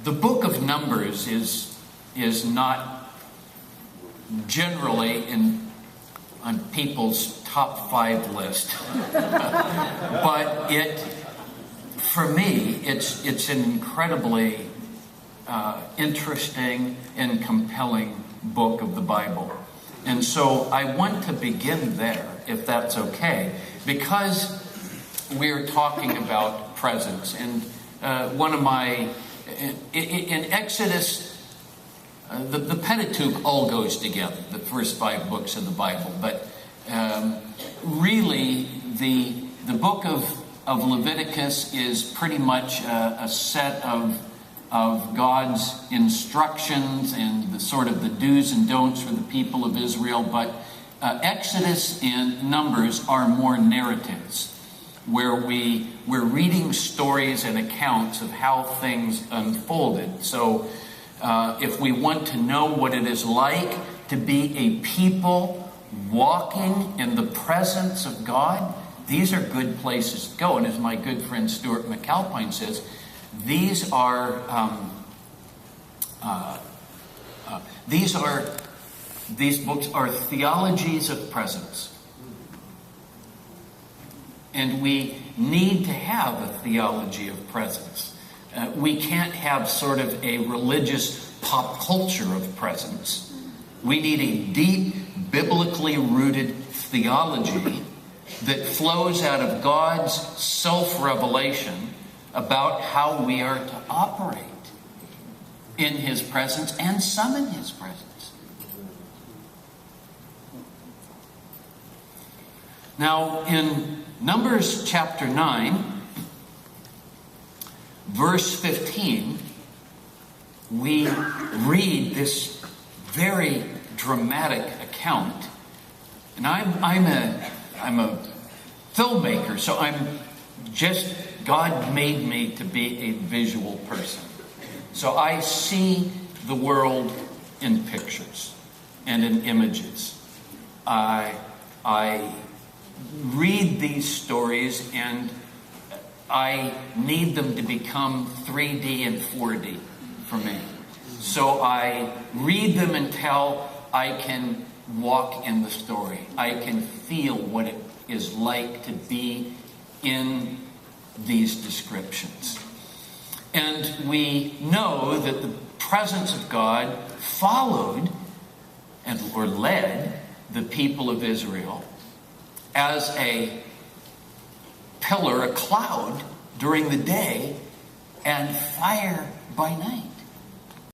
The book of Numbers is not generally on people's top 5 list, but for me, it's an incredibly interesting and compelling book of the Bible. And so I want to begin there, if that's okay, because we're talking about presence. And in Exodus, the Pentateuch all goes together, the first 5 books of the Bible. But really, the book of Leviticus is pretty much a set of God's instructions and the do's and don'ts for the people of Israel. But Exodus and Numbers are more narratives, where we're reading stories and accounts of how things unfolded. So if we want to know what it is like to be a people walking in the presence of God, these are good places to go. And as my good friend Stuart McAlpine says, these books are theologies of presence. And we need to have a theology of presence. We can't have sort of a religious pop culture of presence. We need a deep, biblically rooted theology that flows out of God's self-revelation about how we are to operate in His presence and summon His presence. Now, in Numbers chapter 9, verse 15, we read this very dramatic account. And I'm a filmmaker, so God made me to be a visual person. So I see the world in pictures and in images. I read these stories and I need them to become 3D and 4D for me. So I read them until I can walk in the story. I can feel what it is like to be in these descriptions. And we know that the presence of God followed or led the people of Israel as a pillar, a cloud during the day, and fire by night.